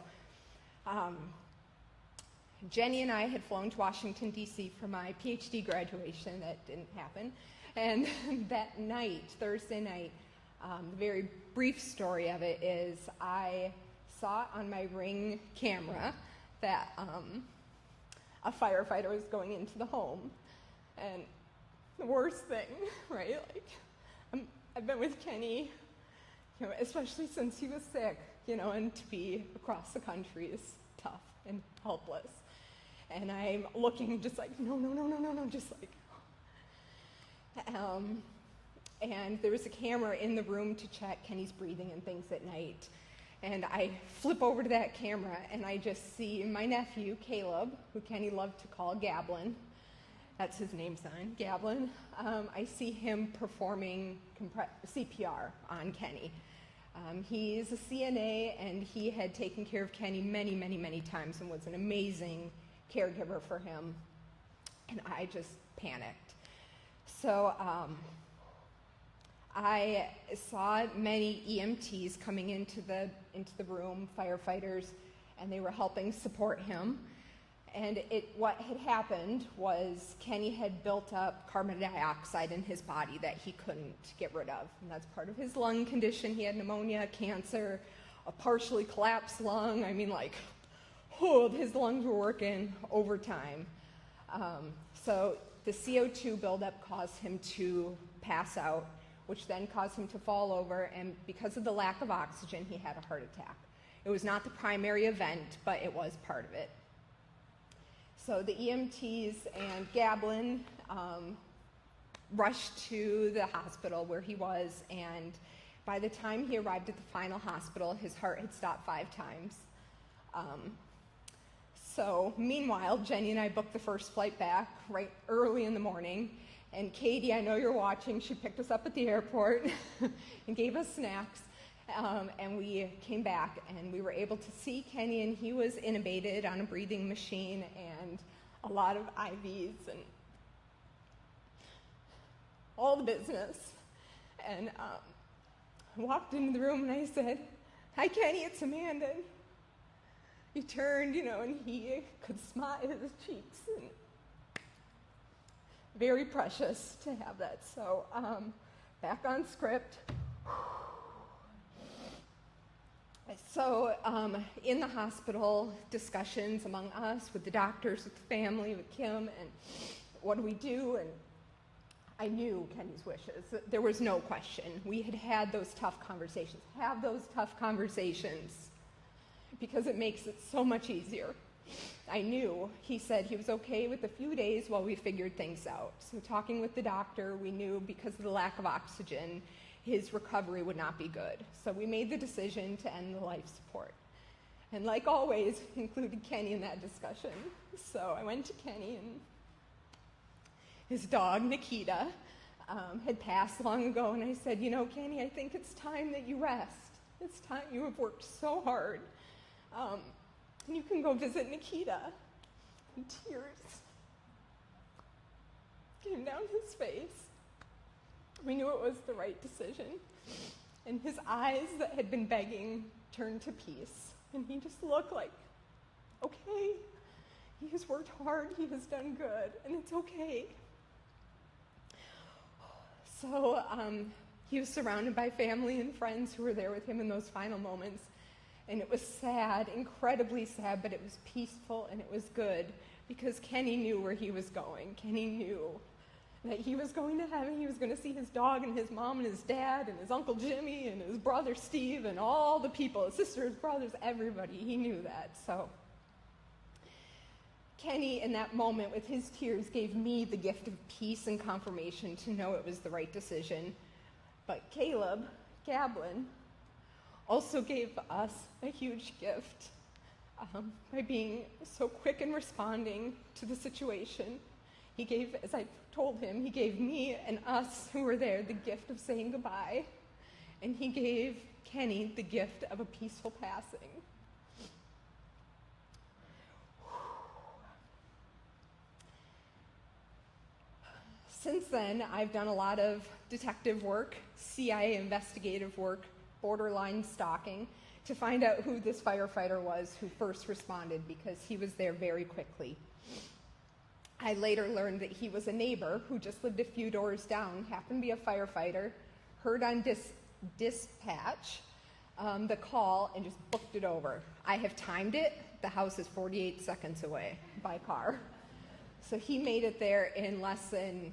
Jenny and I had flown to Washington, D.C. for my PhD graduation. That didn't happen. And that night, Thursday night, the very brief story of it is I saw on my Ring camera that a firefighter was going into the home. And the worst thing, right? Like, I've been with Kenny, you know, especially since he was sick, you know, and to be across the country is tough and helpless. And I'm looking just like, no, just like. And there was a camera in the room to check Kenny's breathing and things at night. And I flip over to that camera and I just see my nephew, Caleb, who Kenny loved to call Gablin. That's his name sign, Gablin. I see him performing CPR on Kenny. He's a CNA and he had taken care of Kenny many times and was an amazing caregiver for him. And I just panicked. So I saw many EMTs coming into the room, firefighters, and they were helping support him. And what had happened was Kenny had built up carbon dioxide in his body that he couldn't get rid of. And that's part of his lung condition. He had pneumonia, cancer, a partially collapsed lung. I mean, like, his lungs were working overtime. So the CO2 buildup caused him to pass out, which then caused him to fall over, and because of the lack of oxygen, he had a heart attack. It was not the primary event, but it was part of it. So the EMTs and Gablin rushed to the hospital where he was, and by the time he arrived at the final hospital, his heart had stopped 5 times. So meanwhile, Jenny and I booked the first flight back right early in the morning, and Katie, I know you're watching, she picked us up at the airport and gave us snacks, and we came back, and we were able to see Kenny, and he was intubated on a breathing machine and a lot of IVs and all the business. And I walked into the room and I said, "Hi, Kenny, it's Amanda." And he turned, and he could smile his cheeks. And very precious to have that. So back on script. So in the hospital, discussions among us, with the doctors, with the family, with Kim, and what do we do? And I knew Kenny's wishes. There was no question. We had had those tough conversations. Have those tough conversations because it makes it so much easier. I knew. He said he was okay with a few days while we figured things out. So talking with the doctor, we knew because of the lack of oxygen, his recovery would not be good. So we made the decision to end the life support. And like always, included Kenny in that discussion. So I went to Kenny, and his dog, Nikita, had passed long ago, and I said, Kenny, I think it's time that you rest. It's time. You have worked so hard. And you can go visit Nikita. And tears came down his face. We knew it was the right decision. And his eyes that had been begging turned to peace. And he just looked like, okay, he has worked hard, he has done good, and it's okay. So he was surrounded by family and friends who were there with him in those final moments. And it was sad, incredibly sad, but it was peaceful and it was good because Kenny knew where he was going. Kenny knew that he was going to heaven. He was going to see his dog and his mom and his dad and his Uncle Jimmy and his brother Steve and all the people, his sisters, brothers, everybody. He knew that. So Kenny, in that moment, with his tears, gave me the gift of peace and confirmation to know it was the right decision. But Caleb Gablin also gave us a huge gift by being so quick in responding to the situation. He gave, as I told him, he gave me and us who were there the gift of saying goodbye, and he gave Kenny the gift of a peaceful passing. Since then, I've done a lot of detective work, CIA investigative work, borderline stalking, to find out who this firefighter was who first responded, because he was there very quickly. I later learned that he was a neighbor who just lived a few doors down, happened to be a firefighter, heard on dispatch the call, and just booked it over. I have timed it. The house is 48 seconds away by car. So he made it there in less than,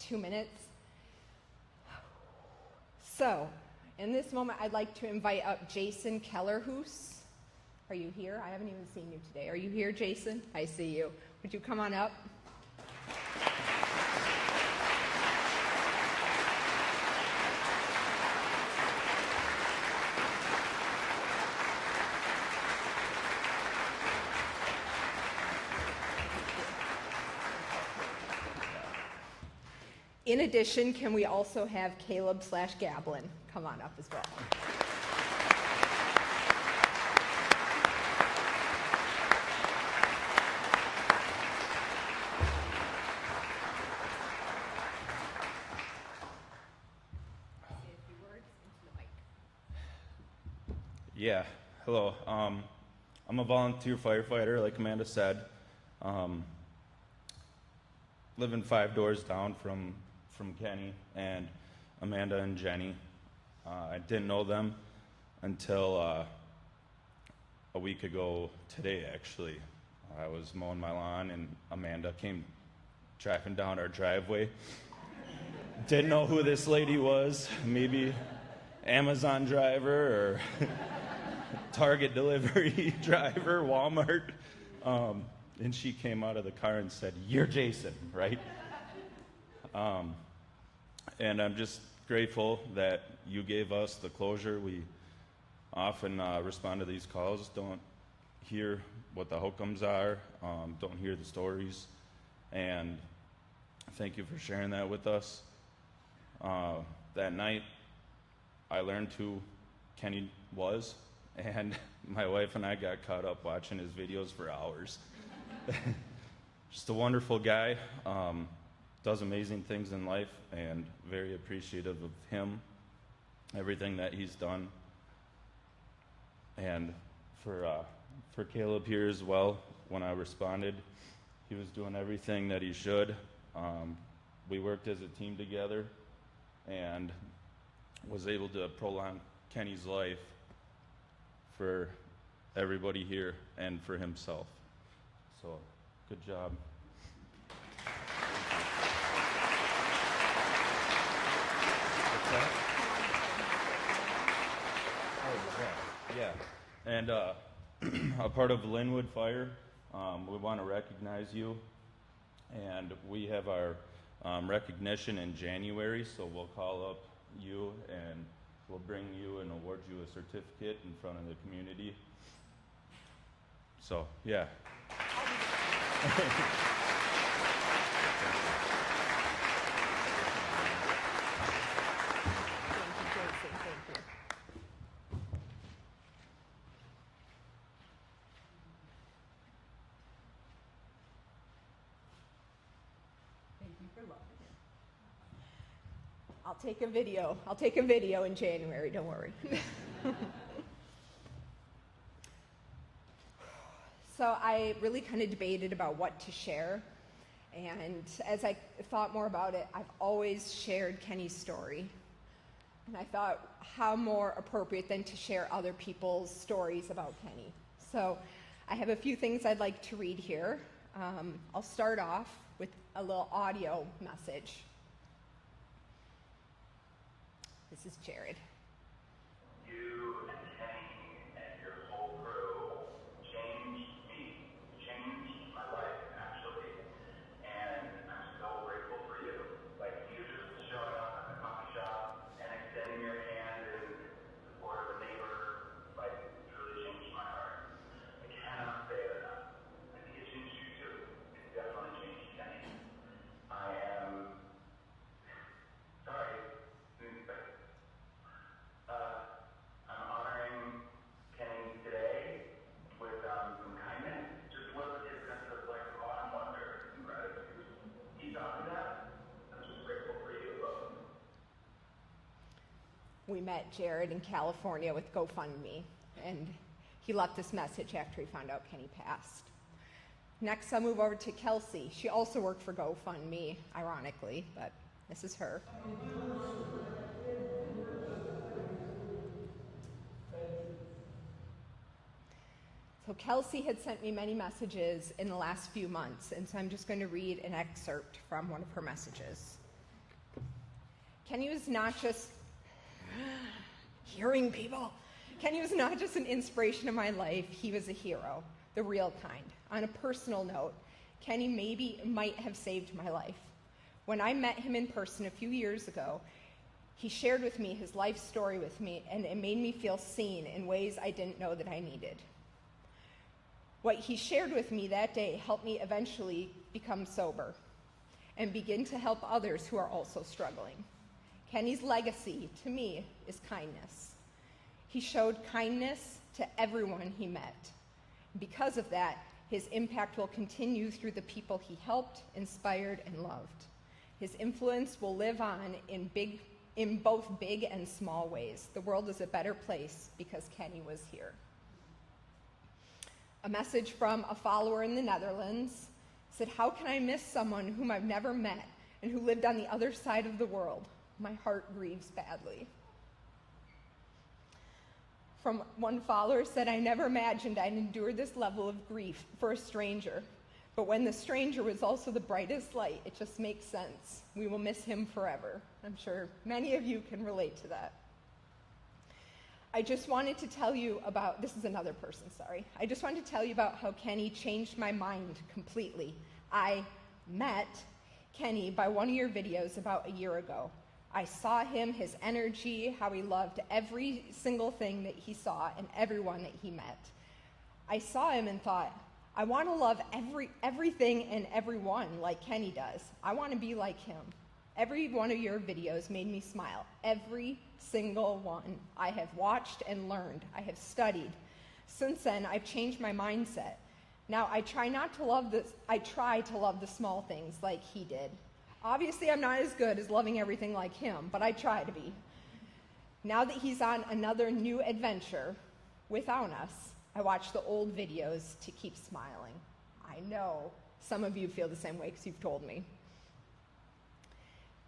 2 minutes? So, in this moment, I'd like to invite up Jason Kellerhoos. Are you here? I haven't even seen you today. Are you here, Jason? I see you. Would you come on up? In addition, can we also have Caleb/Gablin come on up as well? Say a few words into the mic. Yeah, hello. I'm a volunteer firefighter, like Amanda said. Living 5 doors down from Kenny and Amanda and Jenny. I didn't know them until a week ago today, actually. I was mowing my lawn and Amanda came driving down our driveway. Didn't know who this lady was, maybe Amazon driver or Target delivery driver, Walmart. And she came out of the car and said, "You're Jason, right?" And I'm just grateful that you gave us the closure. We often respond to these calls, don't hear what the outcomes are, don't hear the stories, and thank you for sharing that with us. That night, I learned who Kenny was, and my wife and I got caught up watching his videos for hours. Just a wonderful guy, does amazing things in life, and very appreciative of him, everything that he's done. And for Caleb here as well, when I responded, he was doing everything that he should. We worked as a team together and was able to prolong Kenny's life for everybody here and for himself. So, good job. What's that? Oh, yeah. And a part of Linwood Fire, we want to recognize you. And we have our recognition in January, so we'll call up you and we'll bring you and award you a certificate in front of the community. So, yeah. I'll take a video. I'll take a video in January, don't worry. So I really kind of debated about what to share. And as I thought more about it, I've always shared Kenny's story. And I thought, how more appropriate than to share other people's stories about Kenny. So I have a few things I'd like to read here. I'll start off with a little audio message. This is Jared. You and Kenny and your whole crew changed me, changed my life, actually. And I'm so grateful for you. Like, you just showing up at the coffee shop and extending your hand in support of a neighbor, like, truly changed my heart. I cannot say it enough. I think it changed you too. It definitely changed Kenny. I am sorry. I'm honoring Kenny today with some kindness. Just what it is kind of like a awe and wonder and gratitude. He taught me that. I'm just grateful for you. We met Jared in California with GoFundMe, and he left this message after he found out Kenny passed. Next, I'll move over to Kelsey. She also worked for GoFundMe, ironically, but this is her. So Kelsey had sent me many messages in the last few months, and so I'm just going to read an excerpt from one of her messages. Kenny was not just hearing people. Kenny was not just an inspiration in my life. He was a hero, the real kind. On a personal note, Kenny might have saved my life. When I met him in person a few years ago, he shared with me his life story with me, and it made me feel seen in ways I didn't know that I needed. What he shared with me that day helped me eventually become sober and begin to help others who are also struggling. Kenny's legacy, to me, is kindness. He showed kindness to everyone he met. Because of that, his impact will continue through the people he helped, inspired, and loved. His influence will live on in both big and small ways. The world is a better place because Kenny was here. A message from a follower in the Netherlands said, "How can I miss someone whom I've never met and who lived on the other side of the world? My heart grieves badly." From one follower said, "I never imagined I'd endure this level of grief for a stranger. But when the stranger was also the brightest light, it just makes sense. We will miss him forever." I'm sure many of you can relate to that. I just wanted to tell you about, this is another person, sorry. I just wanted to tell you about how Kenny changed my mind completely. I met Kenny by one of your videos about a year ago. I saw him, his energy, how he loved every single thing that he saw and everyone that he met. I saw him and thought, I want to love everything and everyone like Kenny does. I want to be like him. Every one of your videos made me smile. Every single one. I have watched and learned. I have studied. Since then, I've changed my mindset. Now, I try to love the small things like he did. Obviously, I'm not as good as loving everything like him, but I try to be. Now that he's on another new adventure without us, I watch the old videos to keep smiling. I know some of you feel the same way because you've told me.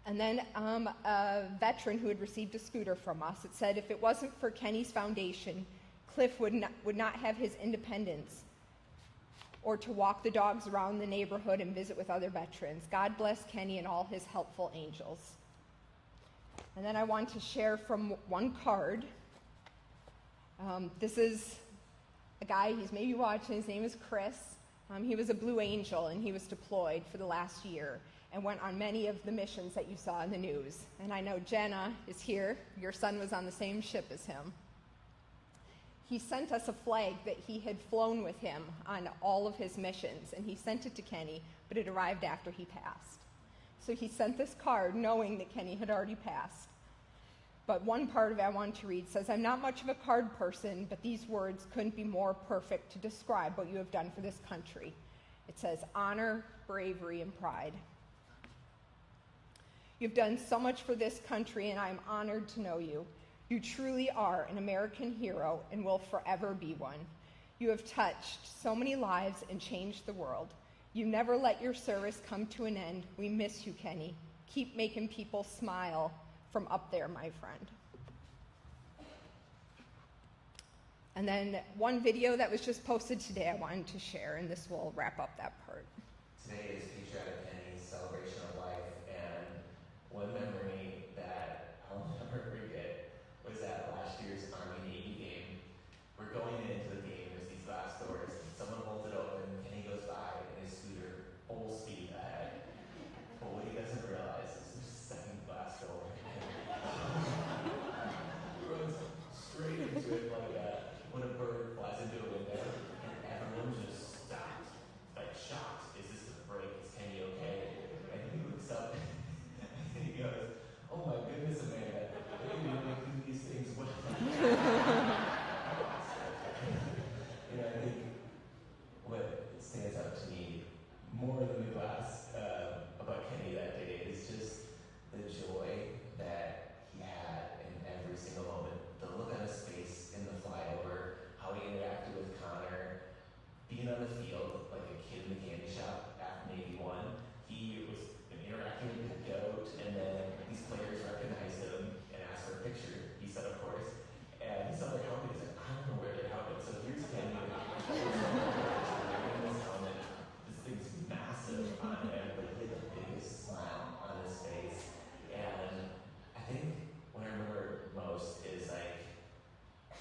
And then a veteran who had received a scooter from us, it said, if it wasn't for Kenny's foundation, Cliff would not have his independence or to walk the dogs around the neighborhood and visit with other veterans. God bless Kenny and all his helpful angels. And then I want to share from one card. This is a guy, he's maybe watching, his name is Chris. He was a Blue Angel and he was deployed for the last year and went on many of the missions that you saw in the news. And I know Jenna is here. Your son was on the same ship as him. He sent us a flag that he had flown with him on all of his missions, and he sent it to Kenny, but it arrived after he passed. So he sent this card knowing that Kenny had already passed. But one part of it I wanted to read says, I'm not much of a card person, but these words couldn't be more perfect to describe what you have done for this country. It says, honor, bravery, and pride. You've done so much for this country, and I'm honored to know you. You truly are an American hero and will forever be one. You have touched so many lives and changed the world. You never let your service come to an end. We miss you, Kenny. Keep making people smile from up there, my friend. And then one video that was just posted today I wanted to share, and this will wrap up that part. Today is Patriotic Kenny's celebration of life, and one memory that I'll never forget was at last year's Army-Navy game. We're going into the game, there's these glass doors, and someone holds it open, Kenny goes by in his scooter, full speed ahead. But what he doesn't realize is there's a second glass door. He runs straight into it like when a bird flies into a window, and everyone just stopped, like shocked. Is this a break? Is Kenny okay? And he looks up and he goes, oh my goodness, Amanda, maybe you're making these things well. And I think what stands out to me more than the glass about Kenny that day is just the joy that he had in every single moment. The look on his face in the flyover, how he interacted with Connor, being on the field like a kid in the candy shop after Navy won. He was interacting with the goat, and then these players recognized him and asked for a picture. He said, of course. And he saw their helmet. He's like, I don't know where their helmet. So here's Kenny. This helmet. This thing's massive on him, but he had the biggest smile on his face. And I think what I remember most is like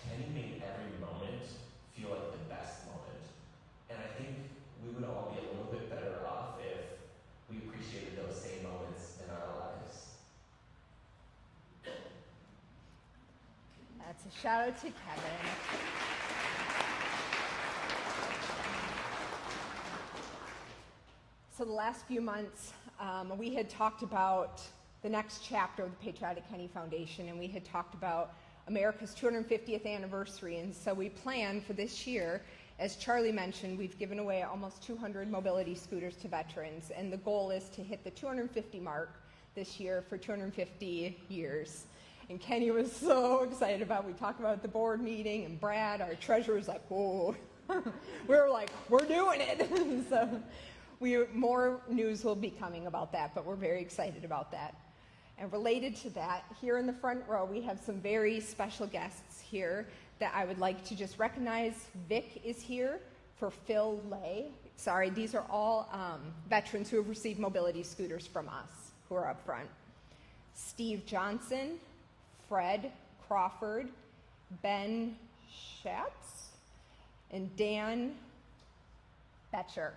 Kenny made every moment feel like the best moment. And I think we would all be a little bit better off if we appreciated those same moments in our lives. That's a shout out to Kevin. So the last few months, we had talked about the next chapter of the Patriotic Kenny Foundation, and we had talked about America's 250th anniversary. And so we planned for this year, as Charlie mentioned, we've given away almost 200 mobility scooters to veterans, and the goal is to hit the 250 mark this year for 250 years. And Kenny was so excited about it. We talked about it at the board meeting, and Brad, our treasurer, was like, whoa. We were like, we're doing it. So more news will be coming about that, but we're very excited about that. And related to that, here in the front row, we have some very special guests here that I would like to just recognize. Vic is here for Phil Lay. Sorry, these are all veterans who have received mobility scooters from us who are up front. Steve Johnson, Fred Crawford, Ben Schatz, and Dan Betcher.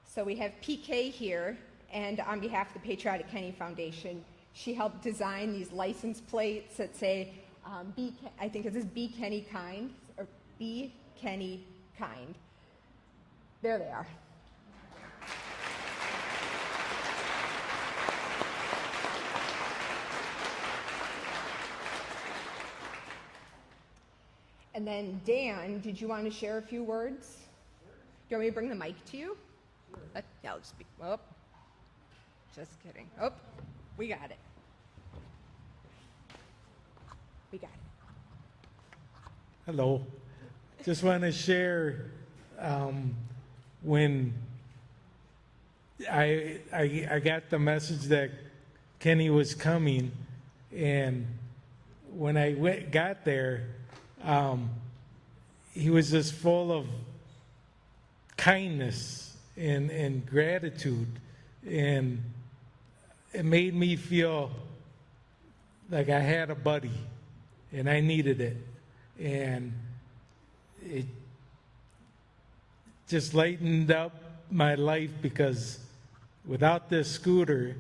So we have PK here, and on behalf of the Patriotic Kenny Foundation, she helped design these license plates that say, I think it says Be Kenny Kind, or Be Kenny Kind. There they are. And then Dan, did you want to share a few words? Do you want me to bring the mic to you? Sure. Yeah, I'll just speak. Oh, just kidding. Oh, we got it. We got it. Hello. Just want to share when I got the message that Kenny was coming, and when I got there, he was just full of kindness and gratitude, and it made me feel like I had a buddy, and I needed it, and it just lightened up my life, because without this scooter,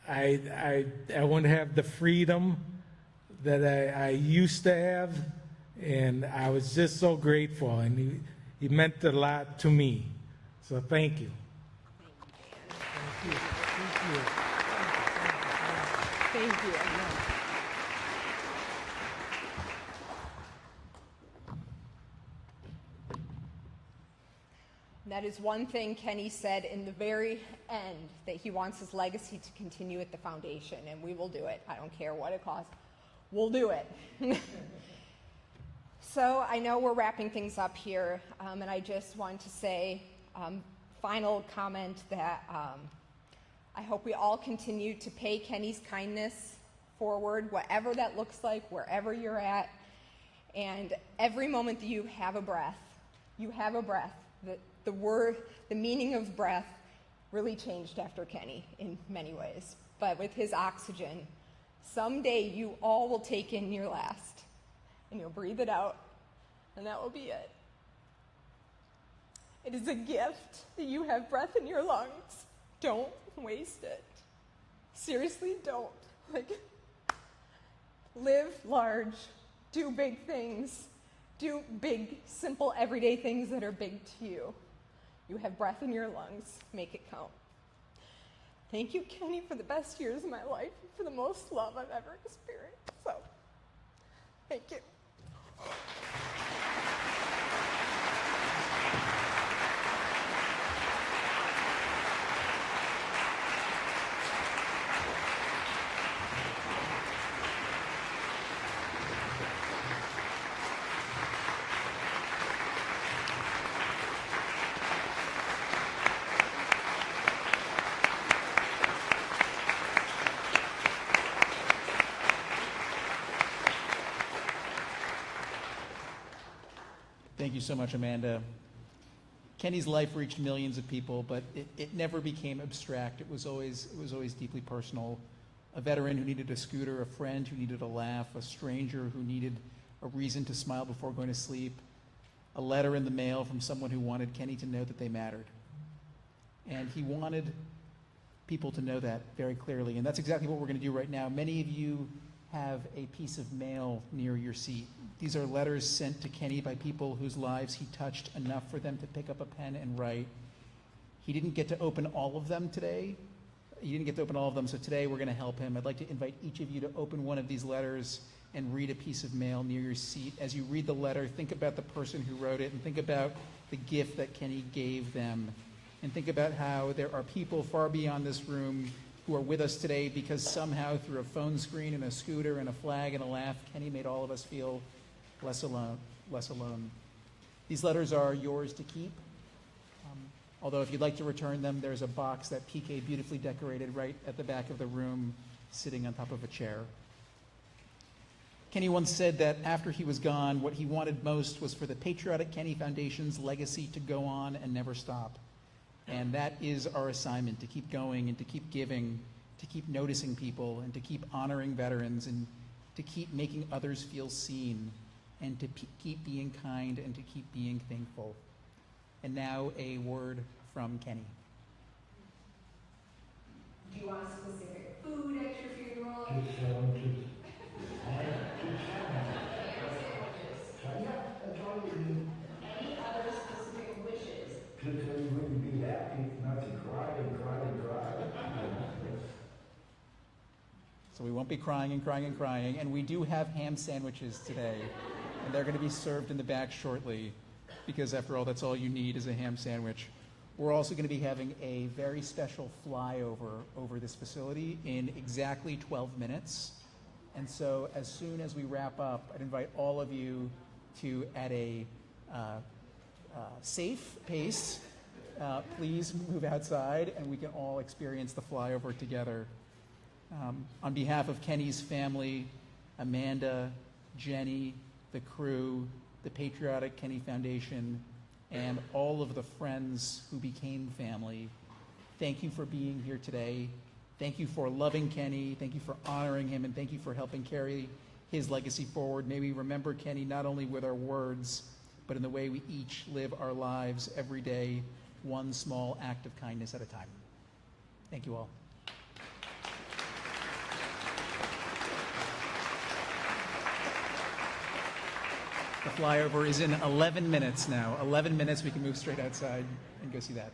I wouldn't have the freedom that I used to have, and I was just so grateful, and he meant a lot to me. So thank you. Thank you. Thank you. That is one thing Kenny said in the very end, that he wants his legacy to continue at the foundation, and we will do it. I don't care what it costs. We'll do it. So I know we're wrapping things up here, and I just want to say, final comment that I hope we all continue to pay Kenny's kindness forward, whatever that looks like, wherever you're at, and every moment that you have a breath, the meaning of breath really changed after Kenny in many ways. But with his oxygen, someday you all will take in your last, and you'll breathe it out, and that will be it. It is a gift that you have breath in your lungs. Don't waste it. Seriously, don't. Live large, do big things, do big, simple, everyday things that are big to you. You have breath in your lungs. Make it count. Thank you, Kenny, for the best years of my life, for the most love I've ever experienced. So, thank you. Thank you so much, Amanda. Kenny's life reached millions of people, but it never became abstract. It was always deeply personal. A veteran who needed a scooter, a friend who needed a laugh, a stranger who needed a reason to smile before going to sleep, a letter in the mail from someone who wanted Kenny to know that they mattered. And he wanted people to know that very clearly, and that's exactly what we're going to do right now. Many of you have a piece of mail near your seat. These are letters sent to Kenny by people whose lives he touched enough for them to pick up a pen and write. He didn't get to open all of them today. So today we're going to help him. I'd like to invite each of you to open one of these letters and read a piece of mail near your seat. As you read the letter, think about the person who wrote it, and think about the gift that Kenny gave them. And think about how there are people far beyond this room who are with us today because somehow through a phone screen and a scooter and a flag and a laugh, Kenny made all of us feel less alone. These letters are yours to keep. Although if you'd like to return them, there's a box that PK beautifully decorated right at the back of the room, sitting on top of a chair. Kenny once said that after he was gone, what he wanted most was for the Patriotic Kenny Foundation's legacy to go on and never stop. And that is our assignment, to keep going and to keep giving, to keep noticing people and to keep honoring veterans. And to keep making others feel seen, and to keep being kind and to keep being thankful. And now a word from Kenny. Do you want specific food at your funeral? That's all you need. Any other specific wishes? Just so you wouldn't be happy, not to cry and cry and cry. So we won't be crying and crying and crying. And we do have ham sandwiches today. And they're going to be served in the back shortly, because after all, that's all you need is a ham sandwich. We're also going to be having a very special flyover over this facility in exactly 12 minutes. And so as soon as we wrap up, I'd invite all of you to, at a safe pace, please move outside and we can all experience the flyover together. On behalf of Kenny's family, Amanda, Jenny, the crew, the Patriotic Kenny Foundation, and all of the friends who became family, thank you for being here today. Thank you for loving Kenny. Thank you for honoring him, and thank you for helping carry his legacy forward. May we remember Kenny not only with our words, but in the way we each live our lives every day, one small act of kindness at a time. Thank you all. The flyover is in 11 minutes now. 11 minutes, we can move straight outside and go see that.